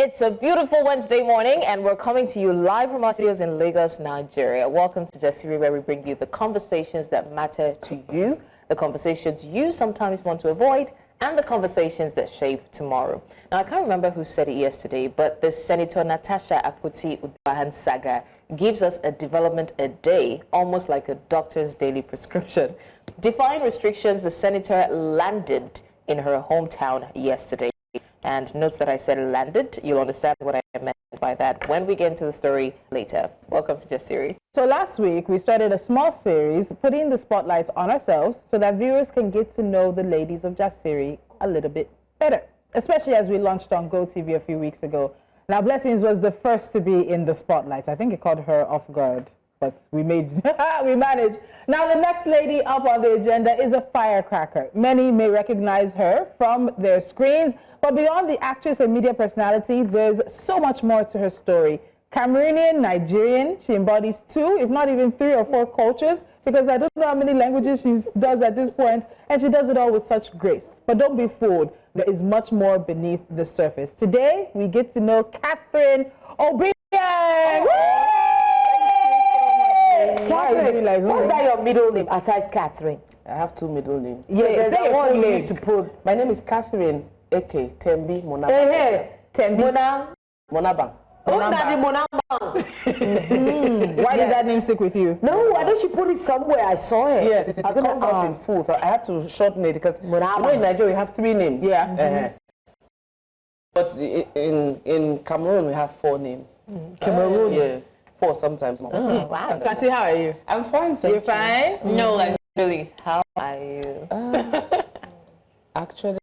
It's a beautiful Wednesday morning, and we're coming to you live from our studios in Lagos, Nigeria. Welcome to Jasiri, where we bring you the conversations that matter to you, the conversations you sometimes want to avoid, and the conversations that shape tomorrow. Now, I can't remember who said it yesterday, but the Senator Natasha Akpoti-Uduaghan saga gives us a development a day, almost like a doctor's daily prescription. Defying restrictions, the senator landed in her hometown yesterday. And notes that I said landed. You'll understand what I meant by that when we get into the story later. Welcome to Jasiri. So last week, we started a small series putting the spotlights on ourselves so that viewers can get to know the ladies of Jasiri a little bit better, especially as we launched on GoTV a few weeks ago. Now, Blessings was the first to be in the spotlights. I think it caught her off guard, but we managed. Now, the next lady up on the agenda is a firecracker. Many may recognize her from their screens, but beyond the actress and media personality, there's so much more to her story. Cameroonian-Nigerian, she embodies 2, if not even 3 or 4 cultures, because I don't know how many languages she does at this point, and she does it all with such grace. But don't be fooled, there is much more beneath the surface. Today, we get to know Katherine Obiang. Catherine, what's that your middle name aside Catherine? I have 2 middle names. Yeah, say one you name. used to put. My name is Catherine Eke Tembi Monabang. Hey, Tembi Monabang. Oh, Daddy Monabang. Why did that name stick with you? No, why don't you put it somewhere? I saw it. Yes, it comes out in full, so I have to shorten it because you know in Nigeria we have 3 names. Yeah. But in Cameroon we have 4 names. Cameroon. Yeah, 4 sometimes more. Wow. Tati, how are you? I'm fine, thank you. You're fine? No, like really, how are you? Actually,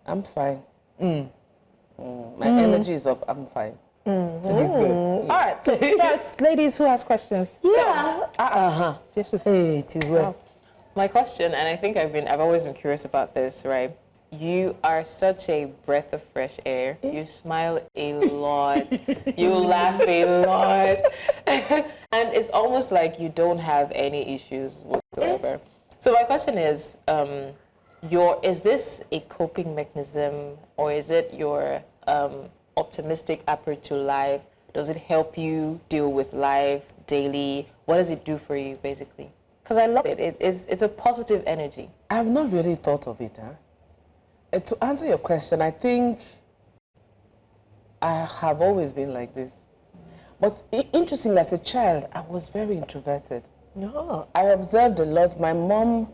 I'm fine. My energy is up. I'm fine. All right, so start. Ladies who has questions. Yeah. Hey, it is well. My question, and I think I've always been curious about this, right? You are such a breath of fresh air. You smile a lot. You laugh a lot. And it's almost like you don't have any issues whatsoever. So my question is, is this a coping mechanism, or is it your optimistic approach to life? Does it help you deal with life daily? What does it do for you, basically? Because I love it. It's a positive energy. I have not really thought of it, to answer your question, I think I have always been like this. But interestingly, as a child, I was very introverted. No. I observed a lot. My mom,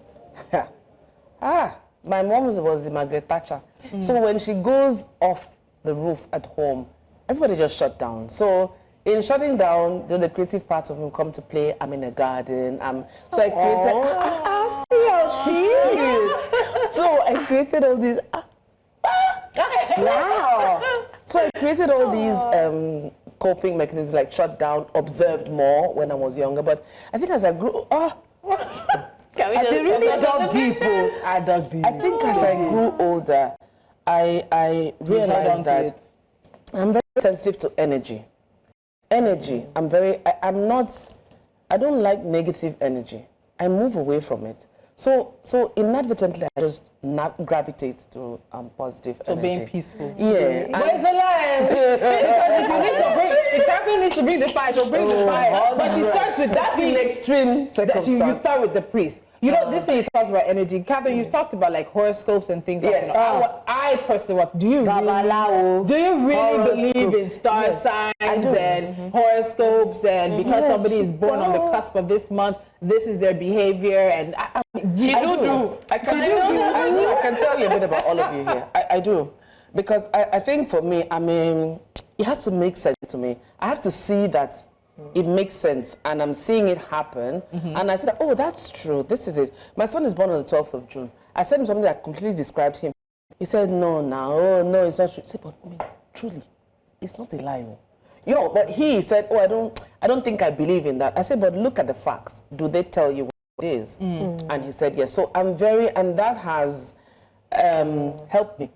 my mom was the Margaret Thatcher. So when she goes off the roof at home, everybody just shut down. So in shutting down, the creative part of me come to play. I'm in a garden. So I created. See how cute. So I created all these. Wow. So I created all these coping mechanisms, like shut down, observed more when I was younger. But I think as I grew, I really dug deep. I dug deep. I think as I grew older, I realized that I'm very sensitive to energy. I don't like negative energy. I move away from it. So inadvertently, I just gravitate to positive energy. So being peaceful. Yeah. But it's a lie. Because if Catherine needs to bring the fire, she'll bring the fire. But she starts with that in extreme circumstance. You start with the priest. You know, this thing you talked about energy. Catherine, you've talked about like horoscopes and things like that. I personally, do you really believe in star signs and horoscopes and because somebody is born on the cusp of this month, this is their behavior and I can tell you a bit about all of you here. I do. Because I think for me, it has to make sense to me. I have to see that it makes sense, and I'm seeing it happen, and I said, oh, that's true, this is it. My son is born on the 12th of June. I said him something that completely described him. He said, no, no, it's not true. I said, but truly, it's not a lie. You know, but he said, oh, I don't think I believe in that. I said, but look at the facts. Do they tell you what it is? And he said, yes. So and that has helped me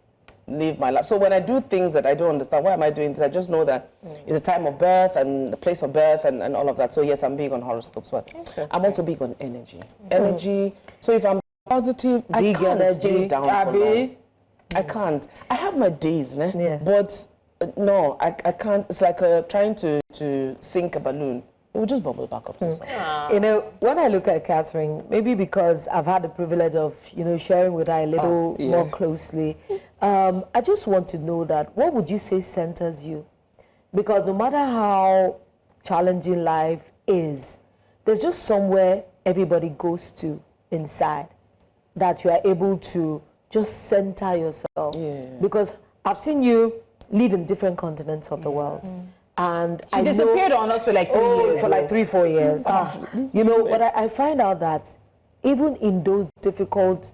live my life. So when I do things that I don't understand, why am I doing this? I just know that it's a time of birth and the place of birth and all of that. So yes, I'm big on horoscopes, but I'm also big on energy. Energy. So if I'm positive, I can't stay down for long. I can't. I have my days, but No, I can't. It's like trying to sink a balloon. It will just bubble back up. You know, when I look at Catherine, maybe because I've had the privilege of, sharing with her a little more closely, I just want to know that, what would you say centers you? Because no matter how challenging life is, there's just somewhere everybody goes to inside that you are able to just center yourself. Yeah. Because I've seen you live in different continents of the world. And she disappeared on us for like 3 years. For like 3-4 years. But I find out that even in those difficult,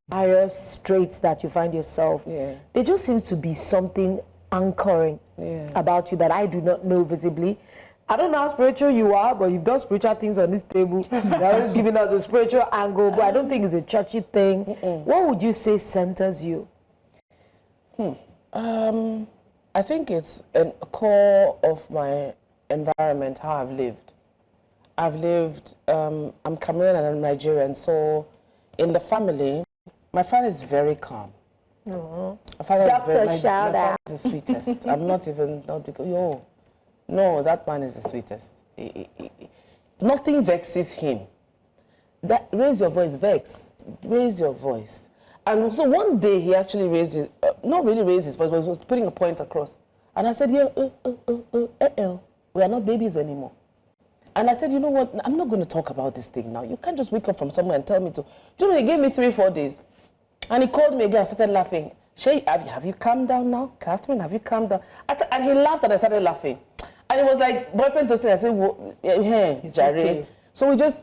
dire straits that you find yourself, there just seems to be something anchoring about you that I do not know visibly. I don't know how spiritual you are, but you've got spiritual things on this table. You're just giving us the spiritual angle, but I don't think it's a churchy thing. What would you say centers you? I think it's a core of my environment, how I've lived. I'm Cameroonian and I'm Nigerian, so in the family, my father is very calm. My father is the sweetest. I'm not because, no, that man is the sweetest. Nothing vexes him. Raise your voice, vex. Raise your voice. And so one day he actually raised his, not really raised his voice, but he was putting a point across. And I said, we are not babies anymore. And I said, you know what, I'm not going to talk about this thing now. You can't just wake up from somewhere and tell me to. Do you know, he gave me 3-4 days. And he called me again, I started laughing. Shay, have you calmed down now? Catherine, have you calmed down? And he laughed and I started laughing. And it was like boyfriend to say, I said, hey, Jerry. Okay.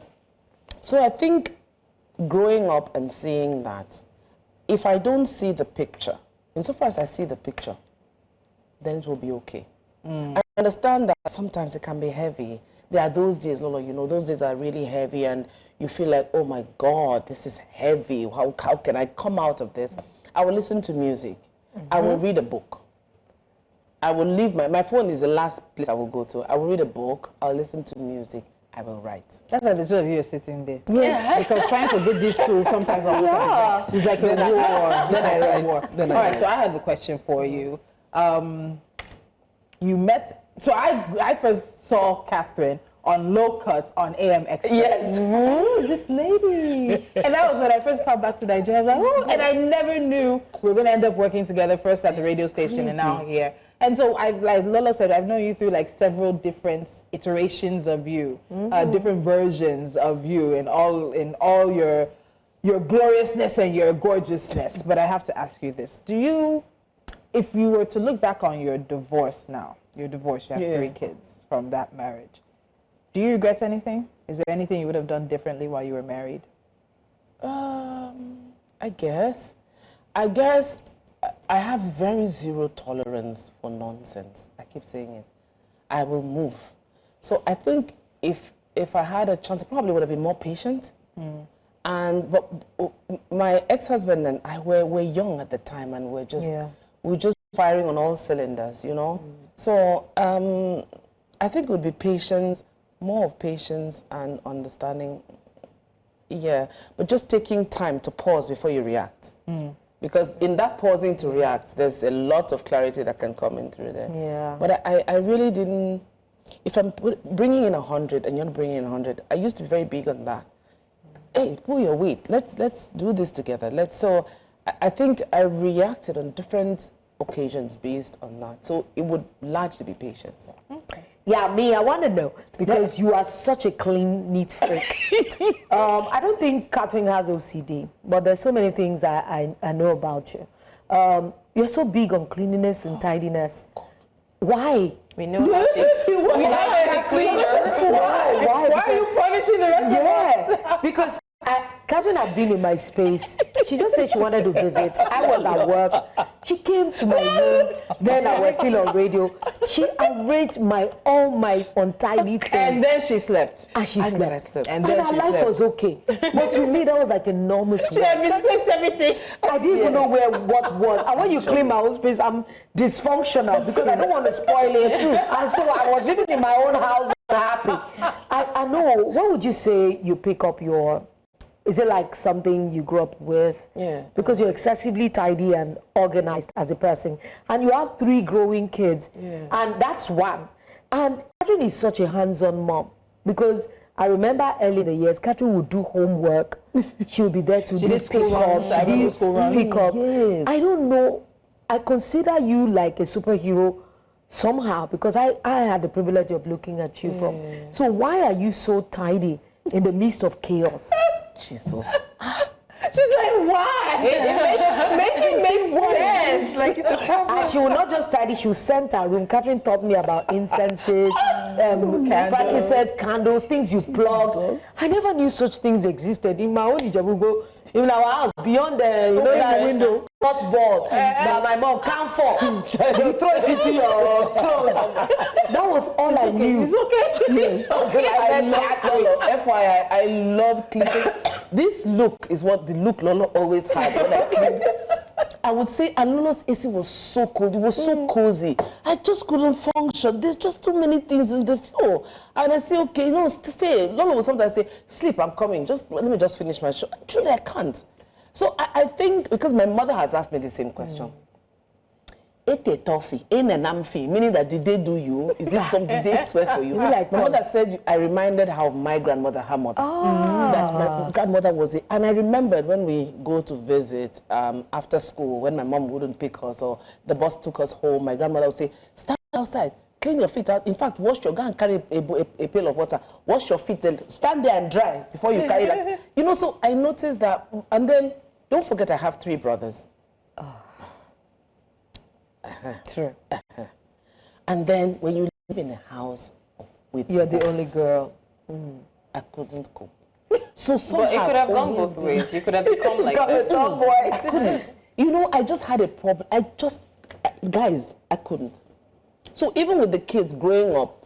So I think growing up and seeing that, if I don't see the picture, insofar as I see the picture, then it will be okay. I understand that sometimes it can be heavy. There are those days, Lolo, those days are really heavy and you feel like, oh my God, this is heavy. How can I come out of this? I will listen to music. I will read a book. I will leave my phone is the last place I will go to. I will read a book. I'll listen to music. I will write. That's why the two of you are sitting there. Yeah. Because trying to get these two sometimes it's like a war. Then I war. All right, so I have a question for you. You met, so I first saw Catherine on Low Cut on AMX. Yes. Who is this lady? And that was when I first came back to Nigeria. I was like, oh, and I never knew we were going to end up working together, first at the radio station and now here. And so, like Lola said, I've known you through like several different iterations of you, different versions of you, in all your gloriousness and your gorgeousness. But I have to ask you this: if you were to look back on your divorce now, you have 3 kids from that marriage. Do you regret anything? Is there anything you would have done differently while you were married? I guess I have very zero tolerance for nonsense. I keep saying it. I will move. So I think if I had a chance, I probably would have been more patient. But my ex-husband and I were young at the time, and we were just firing on all cylinders, So I think it would be patience, more of patience and understanding. Yeah, but just taking time to pause before you react. Because in that pausing to react, there's a lot of clarity that can come in through there. Yeah. But I really didn't. If I'm bringing in 100 and you're not bringing in 100, I used to be very big on that. Hey, pull your weight. Let's do this together. So I think I reacted on different occasions based on that. So it would largely be patience. Okay. Yeah, I want to know, because you are such a clean, neat freak. I don't think Catherine has OCD, but there's so many things I know about you. You're so big on cleanliness and tidiness. Why? We know how she's cleaner. Why are you punishing the rest of us? Because Catherine had been in my space. She just said she wanted to visit. I was at work. She came to my room. Then I was still on radio. She arranged all my untidy things. And then she slept. And she slept. And then her life was okay. But to me, that was like enormous work. She had misplaced everything. I didn't even know what was. And when you clean my own space, I'm dysfunctional because I don't want to spoil it. And so I was living in my own house, happy. I know. What would you say you pick up your Is it like something you grew up with? Yeah. Because you're excessively tidy and organized as a person. And you have 3 growing kids. Yeah. And that's one. And Catherine is such a hands-on mom. Because I remember early in the years, Catherine would do homework. She would be there to do pick-up. Yes. I don't know. I consider you like a superhero somehow because I had the privilege of looking at you from. So why are you so tidy in the midst of chaos? Jesus. She's like, why? Make sense. Like, And she will not just tidy, she will scent her room. Catherine taught me about incenses, frankincense, candles, things you plug. I never knew such things existed. In my own Ijabugo, in our house, beyond the, you know, that window, hot ball, that my mom can't fall. You throw it into your clothes. That was all I knew. It's okay. Yes. I love, FYI, I love cleaning. This look is what the look Lolo always had when I cleaned. I would say, and Lolo's AC was so cold, it was so cozy. I just couldn't function. There's just too many things in the floor. And I say, okay, no, stay. Lolo would sometimes say, sleep, I'm coming. Let me just finish my show. Truly, I can't. So I think, because my mother has asked me the same question. Ete toffee, meaning that did they do you? Is it some, did they swear for you? Like my mother said, I reminded how my grandmother, her mother, that my grandmother was it. And I remembered when we go to visit after school, when my mom wouldn't pick us or the bus took us home, my grandmother would say, stand outside, clean your feet out. In fact, wash your, go and carry a pail of water, wash your feet and stand there and dry before you carry that. You know, so I noticed that, and then don't forget I have 3 brothers. True. And then when you live in a house with You're the only girl. I couldn't cope. So But it could have gone both ways. You could have become like that. I couldn't. You know, I just had a problem. Guys, I couldn't. So even with the kids growing up,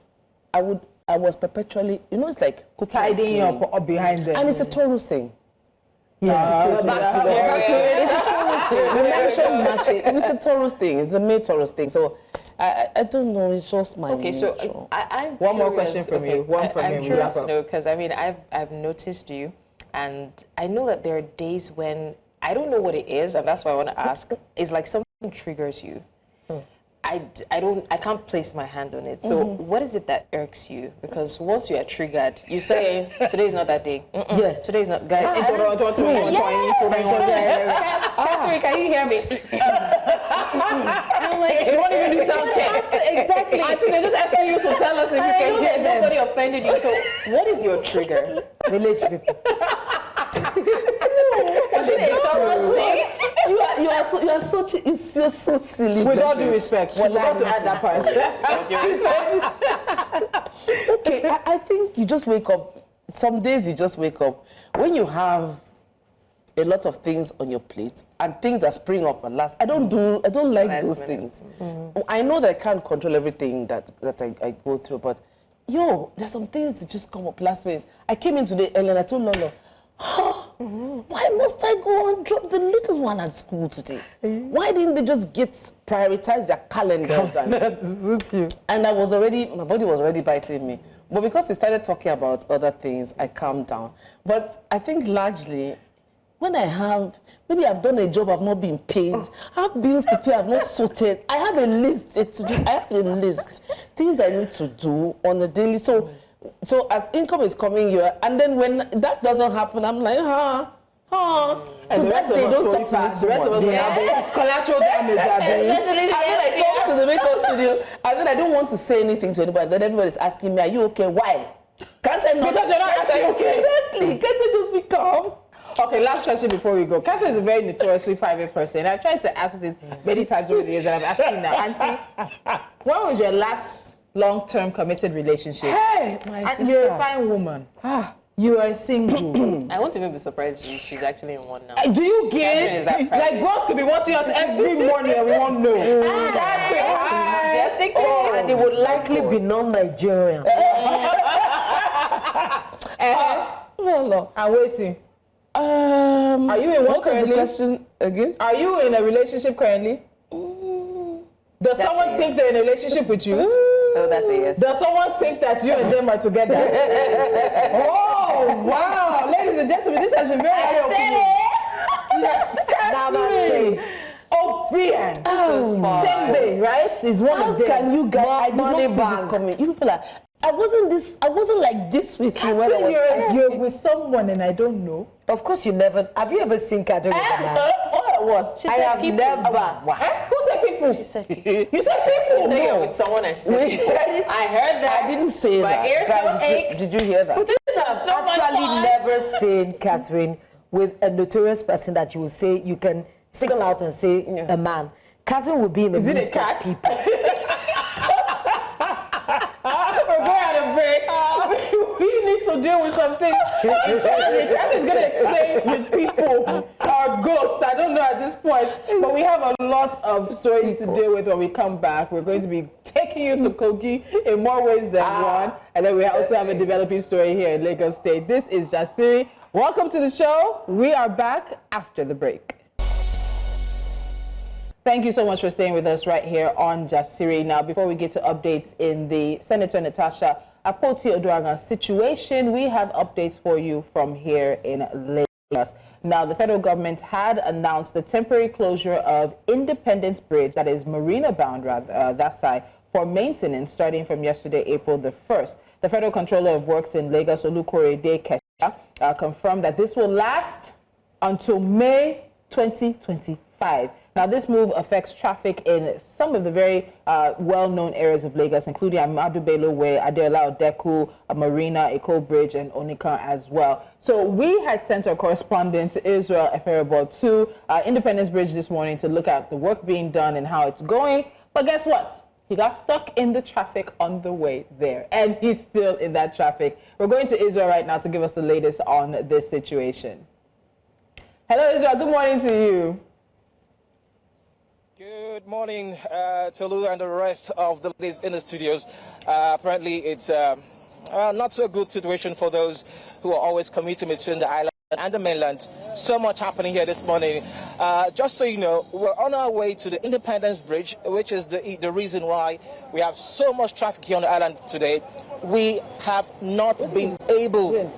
I was perpetually, you know, it's like tidying up behind them. And it's a Taurus thing. Yeah. It's a Taurus thing. It's a May Taurus thing. So I don't know. It's just my Okay, nature. so I'm One more curious, question from you. One from I'm you. curious to know, because I mean I've noticed you, and I know that there are days when I don't know what it is, and that's why I want to ask. It's like something triggers you. I can't place my hand on it. So what is it that irks you? Because once you are triggered, you say, today is not that day. Yeah. Today is not, guys. Catherine, can you hear me? I'm like, you won't even do sound check. Exactly. I think they're just asking you to tell us if you can hear them. Nobody offended you. So what is your trigger? Village people. You're so silly. With all due respect, we got to add that part. Okay, I think you just wake up. Some days you just wake up when you have a lot of things on your plate and things that spring up at last. I don't like those things. I know that I can't control everything that I go through, but there's some things that just come up last minute. I came in today and I told Lolo, why must I go and drop the little one at school today? Why didn't they just prioritize their calendars? And my body was already biting me. But because we started talking about other things, I calmed down. But I think largely, when maybe I've done a job, I've not been paid, I have bills to pay, I've not sorted, I have a list to do, things I need to do on a daily. So as income is coming here, and then when that doesn't happen, I'm like, And the rest of us don't talk to me. The rest of us will have collateral damage. And then I talk to the makeup studio, and then I don't want to say anything to anybody. Then everybody's asking me, are you okay? Why? Because you're not okay. Exactly. Can't you just be calm? Okay, last question before we go. Catherine is a very notoriously private person. I've tried to ask this many times over the years, and I'm asking now. Auntie, when was your last long-term committed relationship? Hey, my sister. You're a fine woman. You are single. I won't even be surprised she's actually in one now. Do you get like girls could be watching us every morning and we won't know. And they would likely be non-Nigerian. I'm waiting. Are you in one currently? Question again? Are you in a relationship currently? Does someone think they're in a relationship with you? Oh, that's a yes. Does someone think that you and them are together? Oh, wow. Ladies ladies and gentlemen, this has been very eye-opening. Katherine Obiang. Tembe, right? Is one of them. Can you guys? I did not see bank. this coming. You people are. I wasn't like this with you when I was. You're with someone and I don't know. Of course, you never. Have you ever seen Katherine Obiang? What? I have never. Who said people? She said people. You said people. You said you're with someone and she said people. I heard that. I didn't say that. ears Guys, don't ache. did you hear that? I've actually never seen Katherine with a notorious person that you will say you can single out and say a man. Katherine will be in the midst of people. We're going on a break. We need to deal with something. Kathyrine's going to explain with people or ghosts. I don't know at this point. But we have a lot of stories to deal with when we come back. We're going to be taking you to Kogi in more ways than one. And then we also have a developing story here in Lagos State. This is Jasiri. Welcome to the show. We are back after the break. Thank you so much for staying with us right here on Jasiri. Now, before we get to updates in the Senator Natasha Akpoti-Uduaghan situation, we have updates for you from here in Lagos. Now, the federal government had announced the temporary closure of Independence Bridge, that is Marina bound, rather, that side, for maintenance starting from yesterday, April the 1st. The Federal Controller of Works in Lagos, Olukorede Kesha, confirmed that this will last until May 2025. Now, this move affects traffic in some of the very well-known areas of Lagos, including Yahaya Bello Way, Adeola Odeku, Marina, Eko Bridge, and Onikan as well. So we had sent our correspondent to Israel Eferebo to Independence Bridge this morning to look at the work being done and how it's going. But guess what? He got stuck in the traffic on the way there, and he's still in that traffic. We're going to Israel right now to give us the latest on this situation. Hello, Israel. Good morning to you. Good morning, Tolu and the rest of the ladies in the studios. Apparently, it's not so good situation for those who are always commuting between the island and the mainland. So much happening here this morning. Just so you know, we're on our way to the Independence Bridge, which is the reason why we have so much traffic here on the island today. We have not been able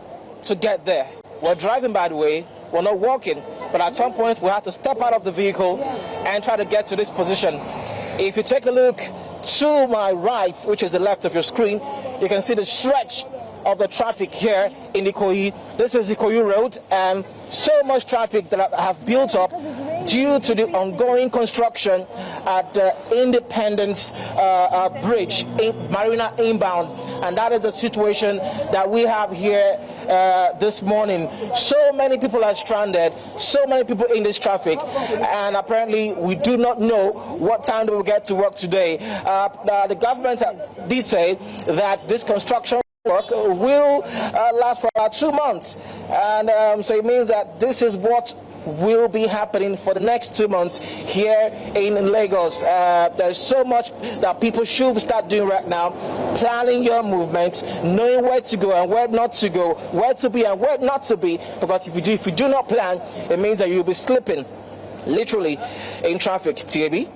to get there. We're driving, by the way. We're not walking, but at some point we have to step out of the vehicle and try to get to this position. If you take a look to my right, which is the left of your screen, you can see the stretch of the traffic here in Ikoyi. This is Ikoyi Road, and so much traffic that have built up due to the ongoing construction at the Independence Bridge, Marina inbound, and that is the situation that we have here this morning. So many people are stranded, so many people in this traffic, and apparently we do not know what time they will get to work today. The government did say that this construction work will last for about 2 months, and so it means that this is what will be happening for the next 2 months here in Lagos. There's so much that people should start doing right now, planning your movement, knowing where to go and where not to go, where to be and where not to be, because if you do not plan, it means that you'll be slipping literally in traffic. TAB?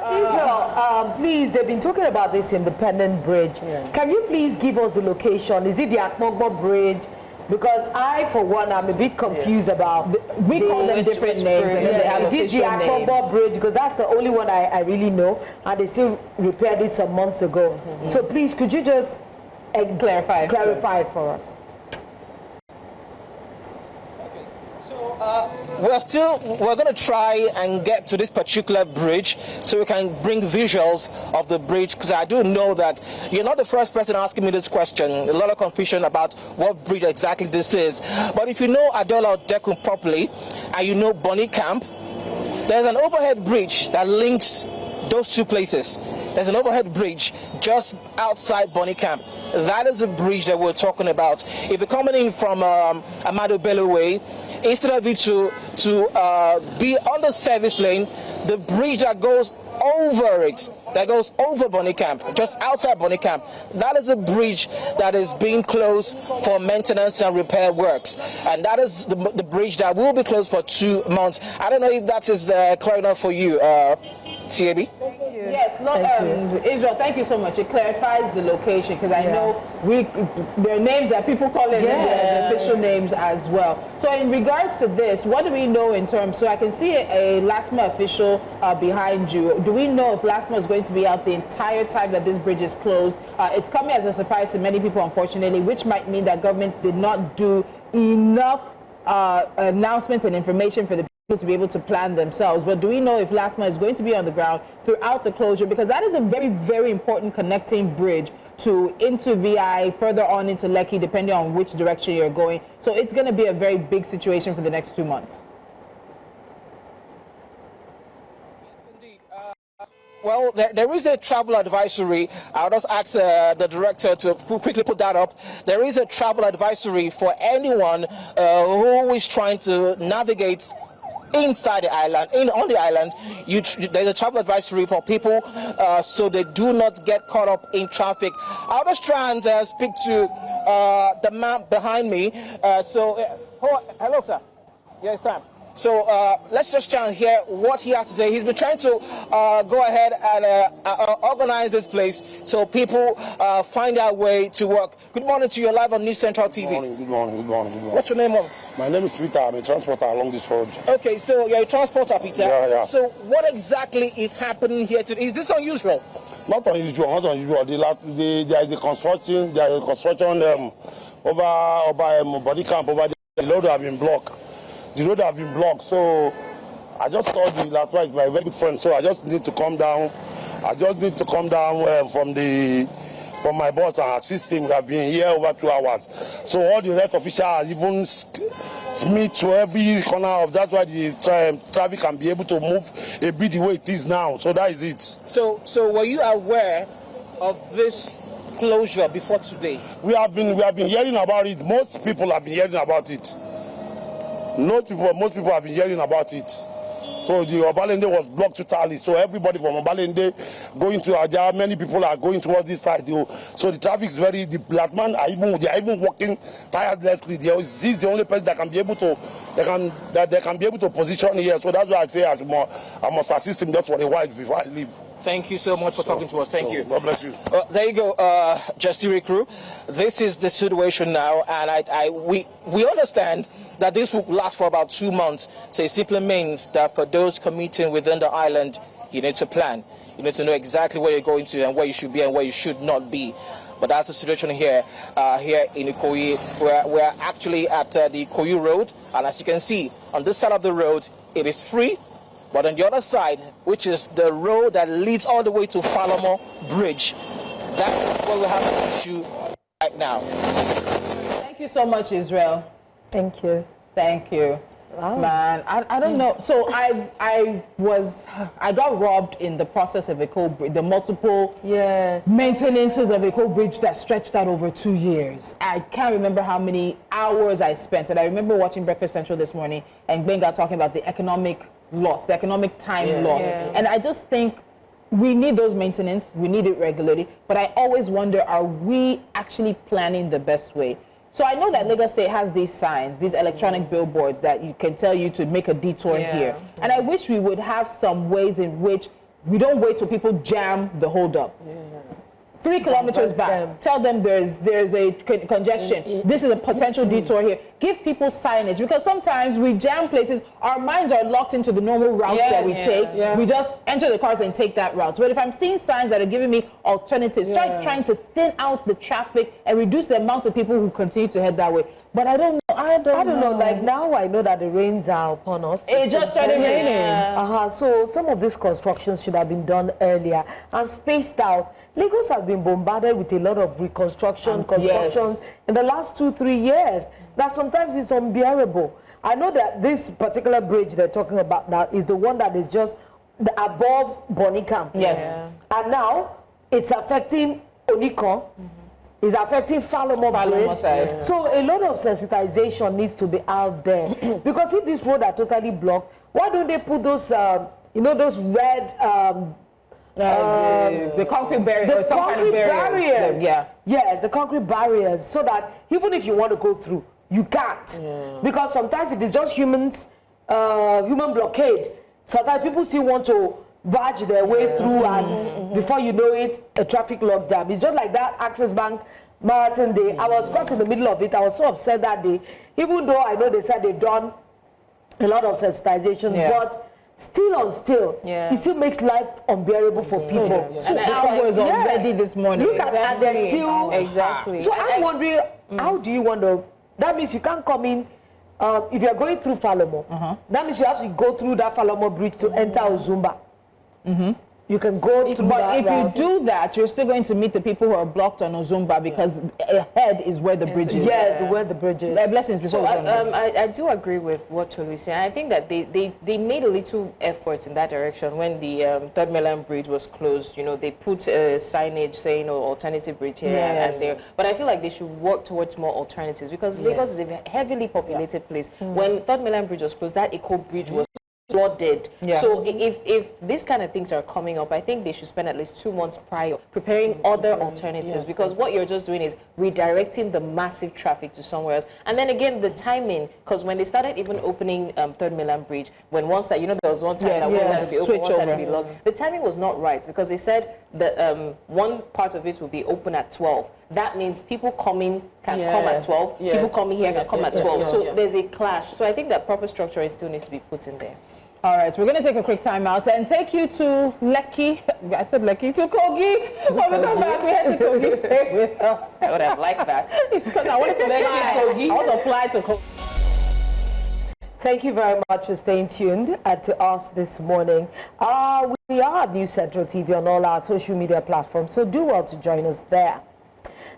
Israel, please, they've been talking about this Independent Bridge. Can you please give us the location? Is it the Akpogbo Bridge? Because I, for one, I'm a bit confused about. We call them different names, and then they have is it the Akpogbo Bridge? Because that's the only one I really know, and they still repaired it some months ago. So please, could you just clarify for us? We're going to try and get to this particular bridge so we can bring visuals of the bridge, because I do know that you're not the first person asking me this question. A lot of confusion about what bridge exactly this is. But if you know Adeola Odeku properly and you know Bonny Camp, there's an overhead bridge that links those two places. There's an overhead bridge just outside Bonny Camp. That is the bridge that we're talking about. If you're coming in from Yahaya Bello Way, instead of you to be on the service lane, the bridge that goes over it, that goes over Bonny Camp, just outside Bonny Camp, that is a bridge that is being closed for maintenance and repair works, and that is the bridge that will be closed for 2 months. I don't know if that is clear enough for you, TAB. Yes, Israel, thank you so much. It clarifies the location because I know there are names that people call it the official names as well. So in regards to this, what do we know in terms, so I can see a LASMA official behind you. Do we know if LASMA is going to be out the entire time that this bridge is closed? It's coming as a surprise to many people, unfortunately, which might mean that government did not do enough announcements and information for the to be able to plan themselves. But do we know if LASMA is going to be on the ground throughout the closure? Because that is a very, very important connecting bridge into VI, further on into Lekki, depending on which direction you're going. So it's going to be a very big situation for the next 2 months. Indeed. Well, there is a travel advisory. I'll just ask the director to quickly put that up. There is a travel advisory for anyone who is trying to navigate inside the island, on the island. There's a travel advisory for people so they do not get caught up in traffic. I'll just try and speak to the man behind me. Hello, sir. Yeah, it's time. So let's just try and hear what he has to say. He's been trying to go ahead and organize this place so people find their way to work. Good morning to you, live on News Central TV. Good morning. What's your name, Mom? My name is Peter. I'm a transporter along this road. Okay, so you're a transporter, Peter. Yeah. So what exactly is happening here today? Is this unusual? Not unusual. There is a construction. Over body camp over there. The road have been blocked. So I just called the last night, my very good friend. So I just need to come down. From my boss and assist him. We have been here over 2 hours. So all the rest officials are even meet to every corner of. That's why the traffic can be able to move a bit the way it is now. So that is it. So were you aware of this closure before today? We have been hearing about it. Most people have been hearing about it. Most people have been hearing about it. So the Obalende was blocked totally. So everybody from Obalende going to Aja, many people are going towards this side. So the traffic is the black man are even walking tirelessly. This is the only person that can be able to they can be able to position here. So that's why I say I must assist him just for a while before I leave. Thank you so much for talking to us. Thank you. God bless you. There you go, Jasiri crew. This is the situation now, and we understand that this will last for about 2 months. So it simply means that for those commuting within the island, you need to plan. You need to know exactly where you're going to and where you should be and where you should not be. But that's the situation here in Ikoyi. We're actually at the Ikoyi Road, and as you can see, on this side of the road, it is free. But on the other side, which is the road that leads all the way to Falomo Bridge, that's where we have an issue right now. Thank you so much, Israel. Thank you. Wow. Man, I don't know. So I got robbed in the process of the multiple maintenances of Eko Bridge that stretched out over 2 years. I can't remember how many hours I spent. And I remember watching Breakfast Central this morning and Benga talking about the economic loss, the economic time loss. Yeah. And I just think we need those maintenance. We need it regularly. But I always wonder, are we actually planning the best way? So I know that Lagos State has these signs, these electronic billboards that you can tell you to make a detour here. And I wish we would have some ways in which we don't wait till people jam the holdup. 3 kilometers back, tell them there's a congestion. This is a potential detour here. Give people signage, because sometimes we jam places, our minds are locked into the normal routes that we take. We just enter the cars and take that route. But if I'm seeing signs that are giving me alternatives, start trying to thin out the traffic and reduce the amount of people who continue to head that way. But I don't know. I don't know. Like now I know that the rains are upon us. It just started raining. So some of these constructions should have been constructed earlier and spaced out. Lagos has been bombarded with a lot of constructions in the last 2-3 years. That sometimes is unbearable. I know that this particular bridge they're talking about now is the one that is just above Bonicam. And now it's affecting Oniko. It's affecting Falomo Bridge. So a lot of sensitization needs to be out there. Because if this road are totally blocked, why don't they put those, those red the concrete barriers, the concrete barriers. The concrete barriers, so that even if you want to go through, you can't. Because sometimes if it's just human blockade, sometimes people still want to barge their way through, and before you know it, a traffic lockdown. It's just like that Access Bank Marathon Day. I was caught in the middle of it. I was so upset that day, even though I know they said they've done a lot of sensitization, but still, it still makes life unbearable for people. And the hour was already this morning. Look at and they're still exactly. So I'm wondering, how do you want to? That means you can't come in. If you're going through Falomo, that means you have to go through that Falomo bridge to enter Ozumba. You can go through that. But if you do that, you're still going to meet the people who are blocked on Ozumba because ahead is where the bridge is. Yes, where the bridge is. Blessings before. So I do agree with what Tolu is saying. I think that they made a little effort in that direction when the Third Mainland Bridge was closed. You know, they put signage saying alternative bridge here and there. But I feel like they should work towards more alternatives because Lagos is a heavily populated place. When Third Mainland Bridge was closed, that Eco Bridge was flooded. So if these kind of things are coming up, I think they should spend at least 2 months prior preparing other alternatives, because what you're just doing is redirecting the massive traffic to somewhere else. And then again, the timing, because when they started even opening Third Mainland Bridge, when one side, there was one time that one side would be open, one side would be locked. The timing was not right because they said that one part of it will be open at 12. That means people coming can come at 12, people coming here can come at 12. So there's a clash. So I think that proper structuring still needs to be put in there. All right, we're going to take a quick time out and take you to Lekki. I said Lekki, to Kogi. When we come back, we head to Kogi. Stay with us. I would have liked that. It's because I wanted to fly. I want to fly to Kogi. Thank you very much for staying tuned to us this morning. We are at News Central TV on all our social media platforms, so do well to join us there.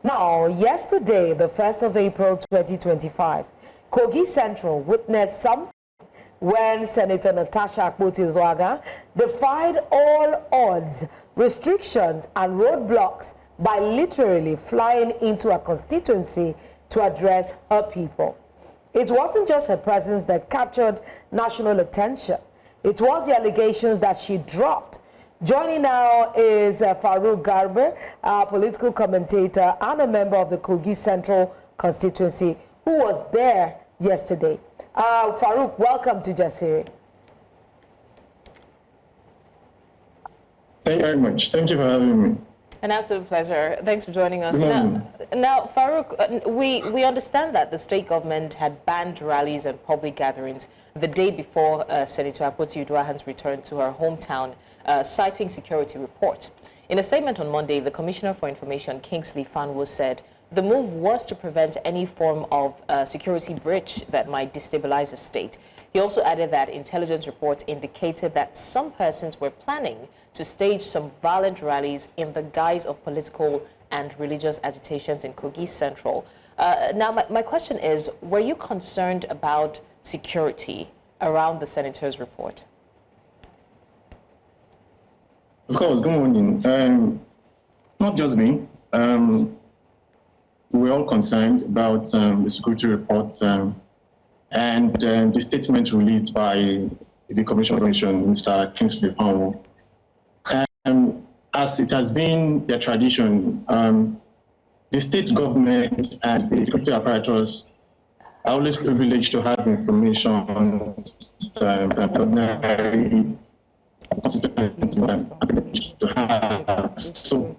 Now, yesterday, the 1st of April 2025, Kogi Central witnessed something when Senator Natasha Akpoti-Uduaghan defied all odds, restrictions, and roadblocks by literally flying into a constituency to address her people. It wasn't just her presence that captured national attention. It was the allegations that she dropped. Joining now is Farouk Garber, a political commentator and a member of the Kogi Central constituency, who was there yesterday. Farouk, welcome to Jasiri. Thank you very much. Thank you for having me. An absolute pleasure. Thanks for joining us. Good Now, Farouk, we understand that the state government had banned rallies and public gatherings the day before Senator Akpoti-Uduaghan's return to her hometown, citing security reports. In a statement on Monday, the Commissioner for Information, Kingsley Fanwo, said the move was to prevent any form of security breach that might destabilize the state. He also added that intelligence reports indicated that some persons were planning to stage some violent rallies in the guise of political and religious agitations in Kogi Central. Now, my question is, were you concerned about security around the senator's report? Of course, good morning. Not just me. We're all concerned about the security reports and the statement released by the Commissioner of Information, Mr. Kingsley Fanwo. As it has been their tradition, the state government and the security apparatus are always privileged to have information on so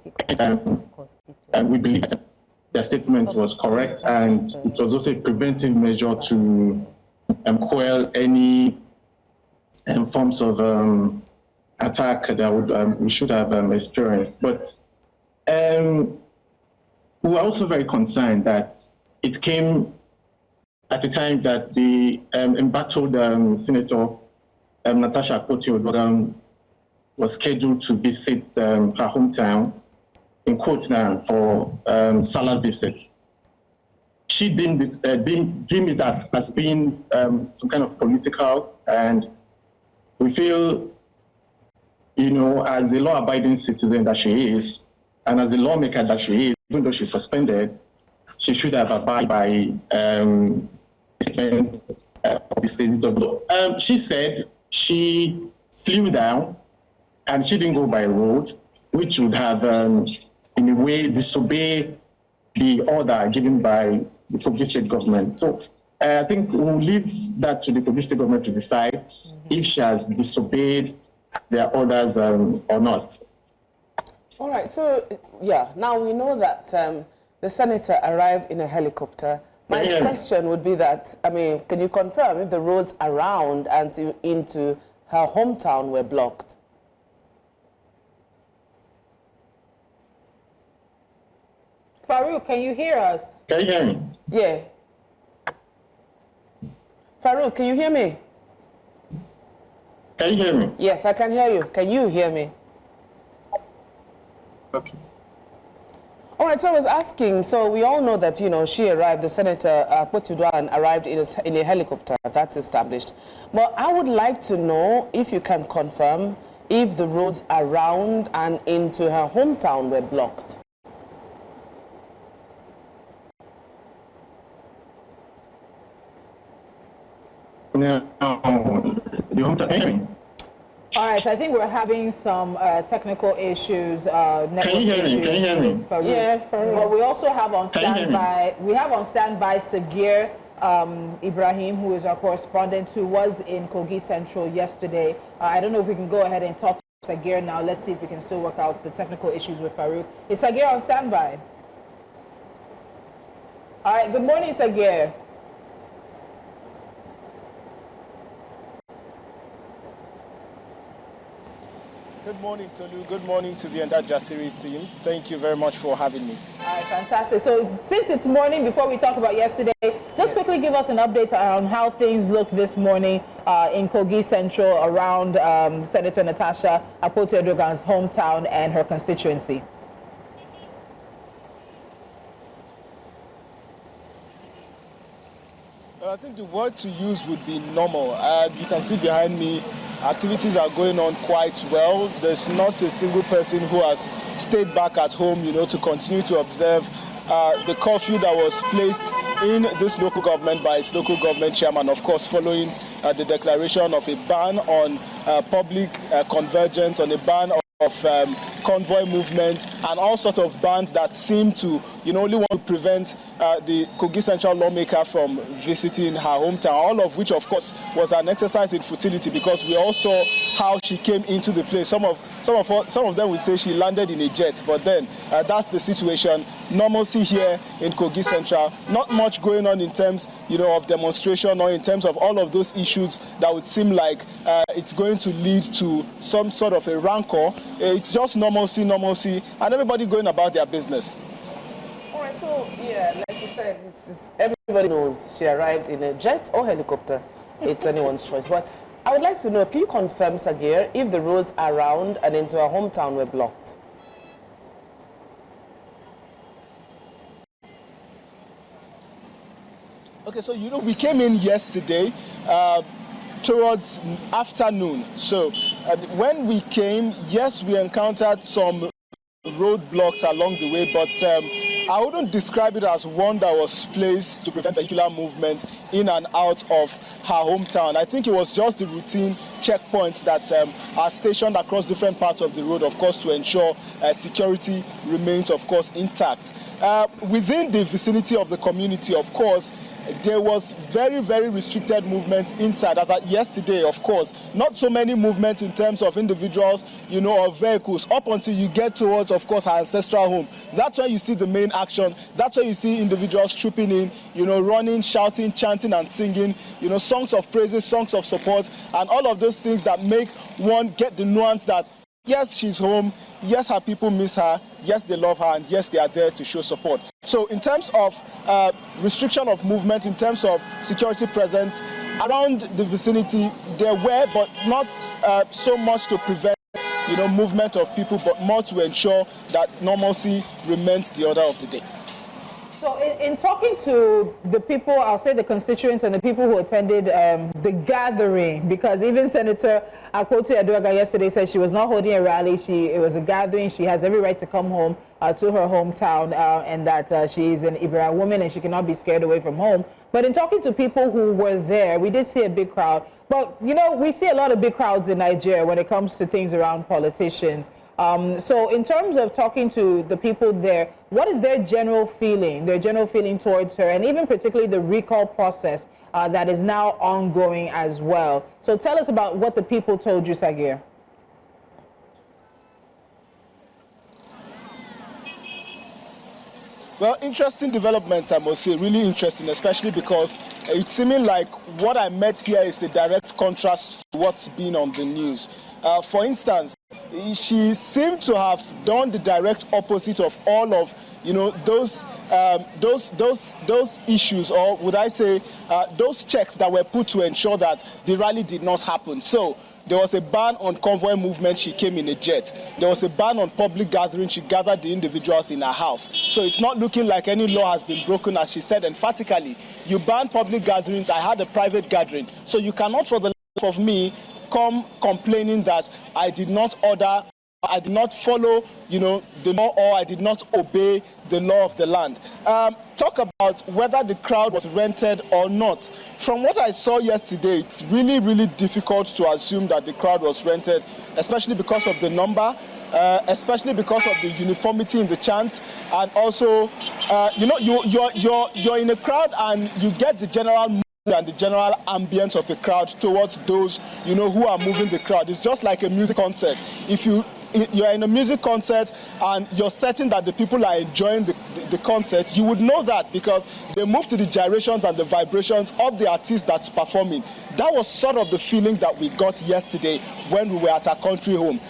we believe that their statement was correct, and it was also a preventive measure to quell any forms of attack that we should have experienced. But we were also very concerned that it came at a time that the embattled Senator Natasha Akpoti-Uduaghan was scheduled to visit her hometown in Kogi for Salah visit. She deemed it as being some kind of political, and we feel, as a law-abiding citizen that she is, and as a lawmaker that she is, even though she's suspended, she should have abided by the state's law. She said she flew down and she didn't go by road, which would have, in a way, disobeyed the order given by the Kogi State government. So I think we'll leave that to the Kogi State government to decide if she has disobeyed there are others or not. All right, so yeah, now we know that the senator arrived in a helicopter. My question would be that, I mean, can you confirm if the roads around and into her hometown were blocked? Farouk, can you hear us? Can you hear me? Yeah. Farouk, can you hear me? Can you hear me? Yes, I can hear you. Can you hear me? Okay. All right, so I was asking, so we all know that, you know, she arrived, the Senator Akpoti-Uduaghan arrived in a helicopter, that's established. But I would like to know if you can confirm if the roads around and into her hometown were blocked. No, you want to hear me? All right, so I think we're having some technical issues. Can you hear me? Can you hear me? Yeah, but we also have on standby. We have on standby Sagir Ibrahim, who is our correspondent, who was in Kogi Central yesterday. I don't know if we can go ahead and talk to Sagir now. Let's see if we can still work out the technical issues with Farouk. Is Sagir on standby? All right. Good morning, Sagir. Good morning, Tolu. Good morning to the entire Jasiri team. Thank you very much for having me. All right, fantastic. So since it's morning, before we talk about yesterday, just quickly give us an update on how things look this morning in Kogi Central around Senator Natasha Akpoti-Uduaghan's hometown and her constituency. I think the word to use would be normal. You can see behind me, activities are going on quite well. There's not a single person who has stayed back at home, you know, to continue to observe the curfew that was placed in this local government by its local government chairman, of course, following the declaration of a ban on public convergence, on a ban of convoy movement, and all sorts of bans that seem to, you know, only want to prevent the Kogi Central lawmaker from visiting her hometown, all of which, of course, was an exercise in futility because we all saw how she came into the place. Some of them will say she landed in a jet, but then that's the situation. Normalcy here in Kogi Central, not much going on in terms, you know, of demonstration or in terms of all of those issues that would seem like it's going to lead to some sort of a rancor. It's just normalcy, and everybody going about their business. All right, so yeah, like you said, everybody knows she arrived in a jet or helicopter. It's anyone's choice. But I would like to know, can you confirm, Sagir, if the roads around and into her hometown were blocked? Okay, so you know, we came in yesterday towards afternoon. So when we came, yes, we encountered some roadblocks along the way, but I wouldn't describe it as one that was placed to prevent vehicular movement in and out of her hometown. I think it was just the routine checkpoints that are stationed across different parts of the road, of course, to ensure security remains, of course, intact. Within the vicinity of the community, of course, there was very, very restricted movement inside. As at yesterday, of course, not so many movements in terms of individuals, you know, or vehicles, up until you get towards, of course, her ancestral home. That's where you see the main action. That's where you see individuals trooping in, you know, running, shouting, chanting, and singing, you know, songs of praises, songs of support, and all of those things that make one get the nuance that, yes, she's home, yes, her people miss her, yes, they love her, and yes, they are there to show support. So in terms of restriction of movement, in terms of security presence around the vicinity, there were, but not so much to prevent, you know, movement of people, but more to ensure that normalcy remains the order of the day. So in talking to the people, I'll say the constituents and the people who attended the gathering, because even Senator Akpoti-Uduaghan yesterday said she was not holding a rally, it was a gathering, she has every right to come home to her hometown, and that she is an Ibrahim woman and she cannot be scared away from home. But in talking to people who were there, we did see a big crowd. But, you know, we see a lot of big crowds in Nigeria when it comes to things around politicians. So in terms of talking to the people there, what is their general feeling towards her, and even particularly the recall process that is now ongoing as well? So tell us about what the people told you, Sagir. Well, interesting developments, I must say, really interesting, especially because it's seeming like what I met here is a direct contrast to what's been on the news. For instance, she seemed to have done the direct opposite of all of, those issues, or would I say, those checks that were put to ensure that the rally did not happen. So there was a ban on convoy movement, she came in a jet. There was a ban on public gathering, she gathered the individuals in her house. So it's not looking like any law has been broken, as she said emphatically. You ban public gatherings, I had a private gathering. So you cannot, for the life of me, come complaining that I did not order, I did not follow, the law, or I did not obey the law of the land. Talk about whether the crowd was rented or not. From what I saw yesterday, it's really, really difficult to assume that the crowd was rented, especially because of the number, especially because of the uniformity in the chants, and also, you're in a crowd and you get the general mood and the general ambience of a crowd towards those, who are moving the crowd. It's just like a music concert. If you're in a music concert and you're certain that the people are enjoying the concert, you would know that because they move to the gyrations and the vibrations of the artist that's performing. That was sort of the feeling that we got yesterday when we were at our country home.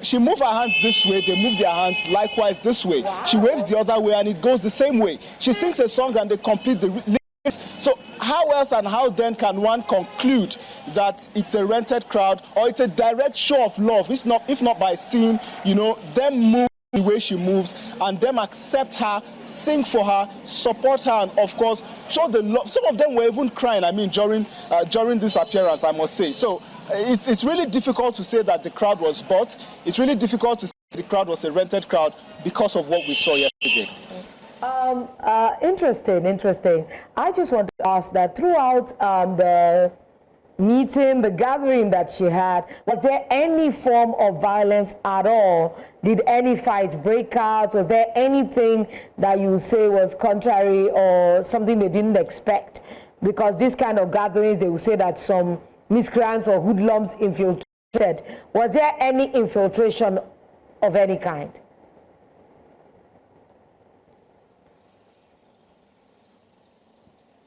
She moved her hands this way, they move their hands likewise this way. Wow. She waves the other way and it goes the same way. She sings a song and they complete the lyrics. So how else and how then can one conclude that it's a rented crowd or it's a direct show of love, if not by seeing, them move the way she moves and them accept her, sing for her, support her, and of course show the love. Some of them were even crying, during this appearance, I must say. So it's really difficult to say that the crowd was bought. It's really difficult to say the crowd was a rented crowd because of what we saw yesterday. Interesting. I just want to ask that throughout the meeting, the gathering that she had, was there any form of violence at all? Did any fights break out? Was there anything that you say was contrary or something they didn't expect? Because this kind of gatherings, they will say that some miscreants or hoodlums infiltrated. Was there any infiltration of any kind?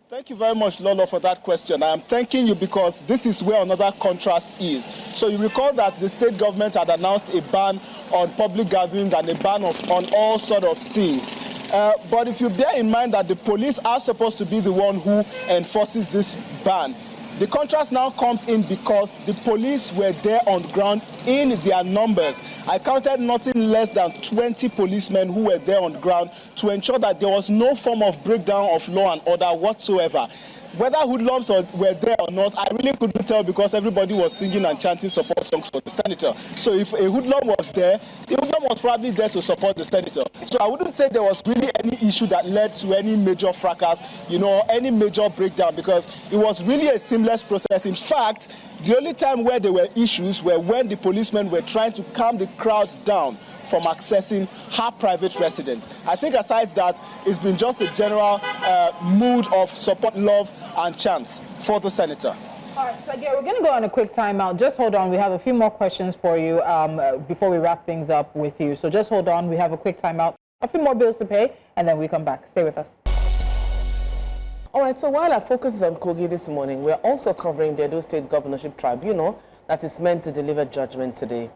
Thank you very much, Lolo, for that question. I am thanking you because this is where another contrast is. So you recall that the state government had announced a ban on public gatherings and a ban on all sort of things. But if you bear in mind that the police are supposed to be the one who enforces this ban, the contrast now comes in because the police were there on the ground in their numbers. I counted nothing less than 20 policemen who were there on the ground to ensure that there was no form of breakdown of law and order whatsoever. Whether hoodlums were there or not, I really couldn't tell because everybody was singing and chanting support songs for the senator. So if a hoodlum was there, the hoodlum was probably there to support the senator. So I wouldn't say there was really any issue that led to any major fracas, any major breakdown, because it was really a seamless process. In fact, the only time where there were issues were when the policemen were trying to calm the crowd down from accessing her private residence. I think aside that, it's been just a general mood of support, love, and chants for the senator. All right, so again, we're going to go on a quick timeout. Just hold on. We have a few more questions for you before we wrap things up with you. So just hold on. We have a quick timeout, a few more bills to pay, and then we come back. Stay with us. All right, so while our focus is on Kogi this morning, we're also covering the Edo State Governorship Tribunal that is meant to deliver judgment today.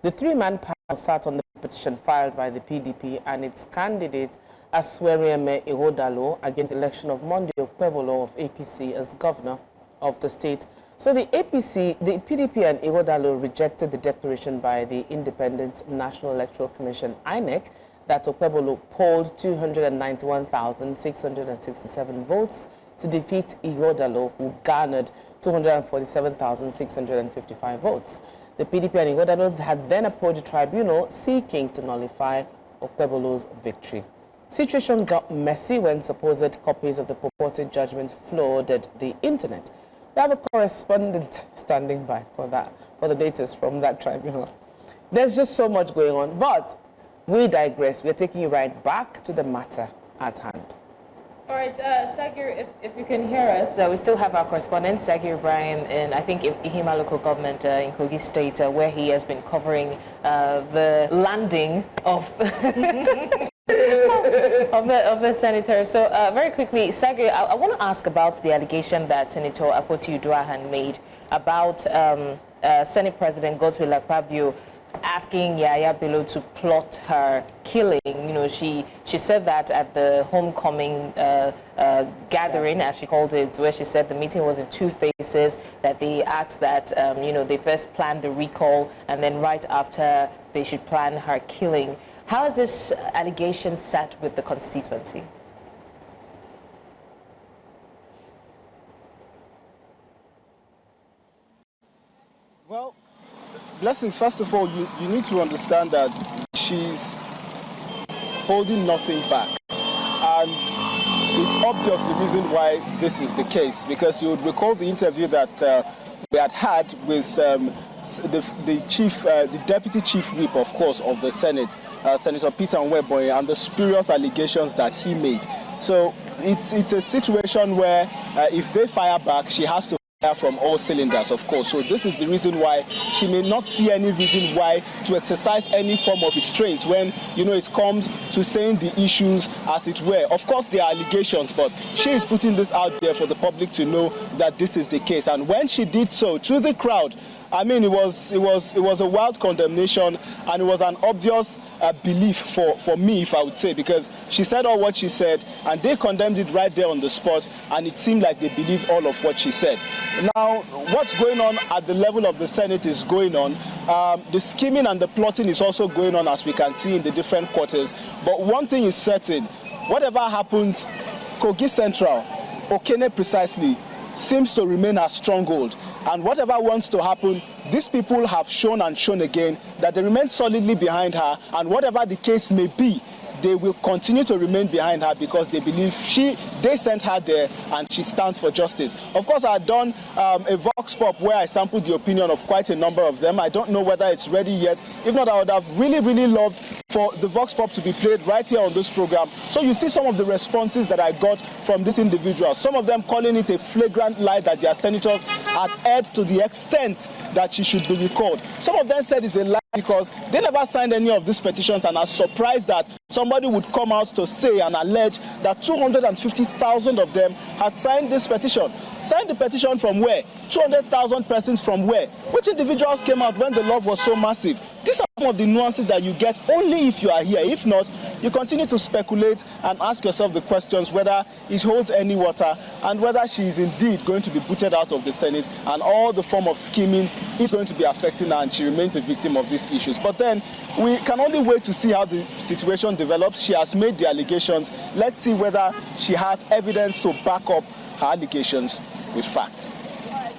The three-man panel sat on the petition filed by the PDP and its candidate Aswerieme Ihodalo against the election of Monday Okpebolo of APC as governor of the state. So the PDP and Ihodalo rejected the declaration by the Independent National Electoral Commission, INEC, that Okpebolo polled 291,667 votes to defeat Ihodalo, who garnered 247,655 votes. The PDP and Ihodalo had then approached the tribunal seeking to nullify Okpebolo's victory. Situation got messy when supposed copies of the purported judgment flooded the internet. We have a correspondent standing by for the latest from that tribunal. There's just so much going on, but we digress. We're taking you right back to the matter at hand. All right, Sagir, if you can hear us, we still have our correspondent, Sagir Ibrahim, in, I think, Ihima local government in Kogi State, where he has been covering the landing of of the senator. So very quickly, Saga, I want to ask about the allegation that Senator Akpoti-Uduaghan made about Senate President Godswill Akpabio asking Yahaya Bello to plot her killing. You know, she said that at the homecoming gathering, as she called it, where she said the meeting was in two phases, that they asked that, you know, they first planned the recall, and then right after they should plan her killing. How is this allegation sat with the constituency? Well, Blessings, first of all, you need to understand that she's holding nothing back. And it's obvious the reason why this is the case, because you would recall the interview that we had with the deputy chief whip, of course, of the Senate, Senator Peter Nweboye, and the spurious allegations that he made. So it's a situation where if they fire back, she has to fire from all cylinders, of course. So this is the reason why she may not see any reason why to exercise any form of restraint when, you know, it comes to saying the issues as it were. Of course, there are allegations, but she is putting this out there for the public to know that this is the case. And when she did so to the crowd, I mean, it was a wild condemnation, and it was an obvious belief for me, if I would say, because she said all what she said, and they condemned it right there on the spot, and it seemed like they believed all of what she said. Now, what's going on at the level of the Senate is going on. The scheming and the plotting is also going on, as we can see in the different quarters. But one thing is certain: whatever happens, Kogi Central, Okene precisely, seems to remain a stronghold. And whatever wants to happen, these people have shown and shown again that they remain solidly behind her, and whatever the case may be, they will continue to remain behind her because they believe they sent her there and she stands for justice. Of course, I had done a Vox Pop where I sampled the opinion of quite a number of them. I don't know whether it's ready yet. If not, I would have really, really loved for the Vox Pop to be played right here on this program. So you see some of the responses that I got from these individuals. Some of them calling it a flagrant lie that their senators had erred to the extent that she should be recalled. Some of them said it's a lie because they never signed any of these petitions and are surprised that somebody would come out to say and allege that 250,000 of them had signed this petition. Signed the petition from where? 200,000 persons from where? Which individuals came out when the love was so massive? These are some of the nuances that you get only if you are here. If not, you continue to speculate and ask yourself the questions whether it holds any water and whether she is indeed going to be booted out of the Senate, and all the form of scheming is going to be affecting her and she remains a victim of these issues. But then we can only wait to see how the situation develops. She has made the allegations. Let's see whether she has evidence to back up her allegations with facts.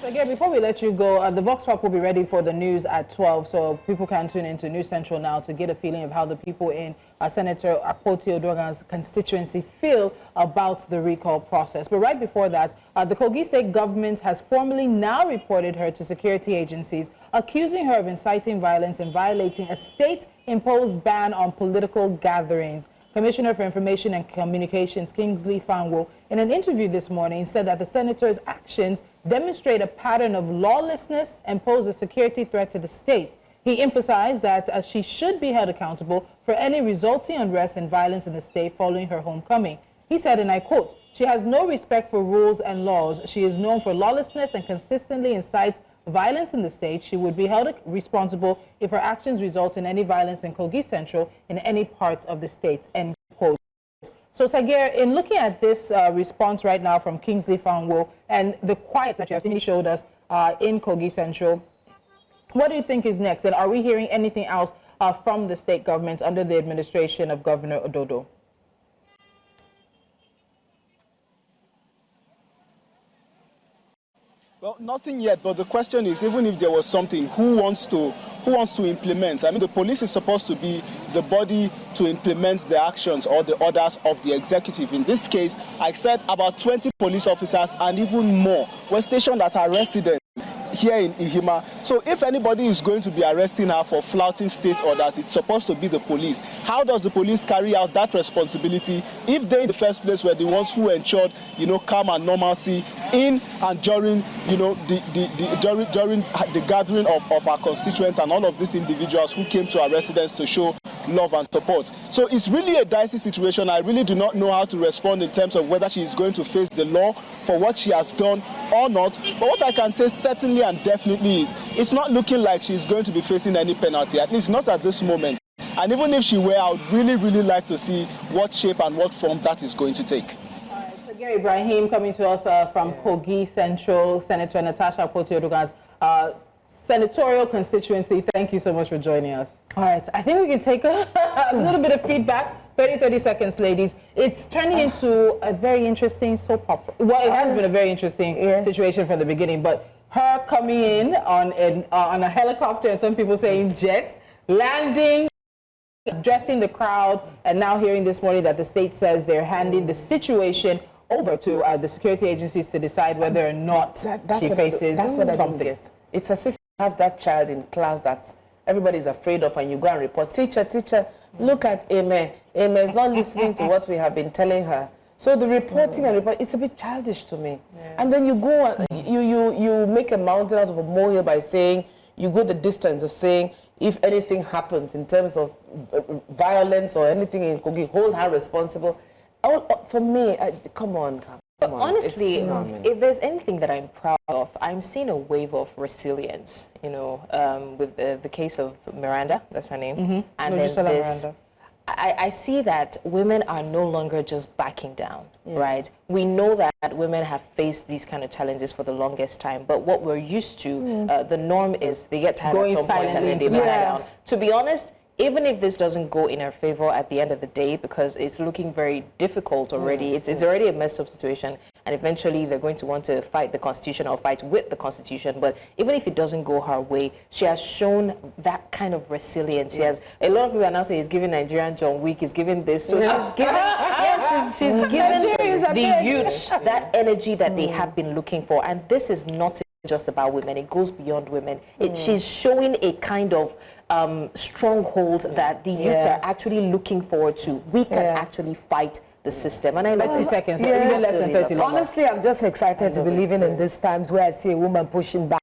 So again, before we let you go, the Vox Pop will be ready for the news at 12, so people can tune into News Central now to get a feeling of how the people in Senator Akpoti-Uduaghan's constituency feel about the recall process. But right before that, the Kogi State government has formally now reported her to security agencies, accusing her of inciting violence and violating a state-imposed ban on political gatherings. Commissioner for Information and Communications Kingsley Fanwo, in an interview this morning, said that the senator's actions demonstrate a pattern of lawlessness and pose a security threat to the state. He emphasized that she should be held accountable for any resulting unrest and violence in the state following her homecoming. He said, and I quote, "She has no respect for rules and laws. She is known for lawlessness and consistently incites violence in the state. She would be held responsible if her actions result in any violence in Kogi Central in any parts of the state," end quote. So, Sagir, in looking at this response right now from Kingsley Fanwo and the quiet that you have showed us in Kogi Central, what do you think is next? And are we hearing anything else from the state government under the administration of Governor Ododo? Well, nothing yet, but the question is, even if there was something, who wants to implement? I mean, the police is supposed to be the body to implement the actions or the orders of the executive. In this case, I said about 20 police officers and even more were stationed at her residence here in Ihima. So if anybody is going to be arresting her for flouting state orders, it's supposed to be the police. How does the police carry out that responsibility if they in the first place were the ones who ensured, you know, calm and normalcy in and during, you know, during the gathering of our constituents and all of these individuals who came to our residence to show love and support. So it's really a dicey situation. I really do not know how to respond in terms of whether she is going to face the law for what she has done or not. But what I can say certainly and definitely is it's not looking like she's going to be facing any penalty, at least not at this moment. And even if she were, I would really, really like to see what shape and what form that is going to take. All right, so Gary Ibrahim coming to us from Kogi Central, Senator Natasha Akpoti-Uduaghan's senatorial constituency. Thank you so much for joining us. All right, I think we can take a little bit of feedback. 30 seconds, ladies. It's turning into a very interesting soap opera. Well, it has been a very interesting situation from the beginning, but her coming in on a helicopter, and some people saying jet, landing, addressing the crowd, and now hearing this morning that the state says they're handing the situation over to the security agencies to decide whether or not she faces something. It's as if you have that child in class that everybody's afraid of, and you go and report, teacher, look at Eme. Eme is not listening to what we have been telling her. So the reporting and it's a bit childish to me. Yeah. And then you go and you make a mountain out of a molehill by saying, you go the distance of saying, if anything happens in terms of violence or anything in Kogi, hold her responsible. For me, come on. But honestly, if there's anything that I'm proud of, I'm seeing a wave of resilience, with the case of Miranda, that's her name. And then this, I see that women are no longer just backing down, right? We know that women have faced these kind of challenges for the longest time, but what we're used to, the norm is they get tired at some point and then they back down. To be honest, even if this doesn't go in our favor at the end of the day, because it's looking very difficult already, it's already a messed up situation, and eventually they're going to want to fight the Constitution or fight with the Constitution. But even if it doesn't go her way, she has shown that kind of resilience. She has, a lot of people are now saying he's giving Nigerian John Wick, he's giving this, so she's giving, she's given the youths that energy that they have been looking for, and this is not just about women, it goes beyond women. She's showing a kind of stronghold that the youth are actually looking forward to. We can actually fight the system. And I know 30 seconds, even less than 30 longer. Honestly, I'm just excited to be living in these times where I see a woman pushing back.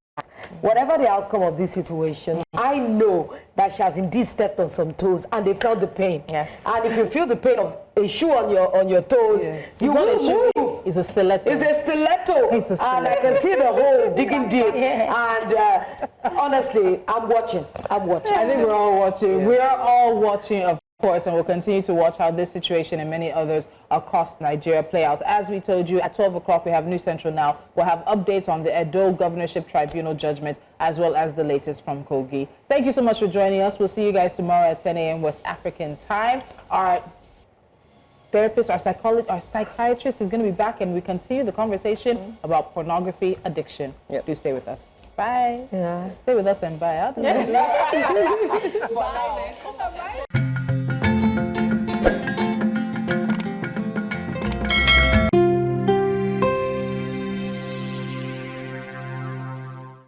Whatever the outcome of this situation, I know that she has indeed stepped on some toes and they felt the pain. Yes. And if you feel the pain of a shoe on your toes, you will move. It's a stiletto. It's a stiletto. And I can see the hole digging deep. And honestly, I'm watching. I think we're all watching. We are all watching, of course, and we'll continue to watch how this situation and many others across Nigeria play out. As we told you, at 12 o'clock, we have News Central Now. We'll have updates on the Edo Governorship Tribunal judgment, as well as the latest from Kogi. Thank you so much for joining us. We'll see you guys tomorrow at 10 a.m. West African time. Our therapist, our psychologist, our psychiatrist is going to be back, and we continue the conversation about pornography addiction. Do stay with us. Bye. Stay with us and bye. Bye.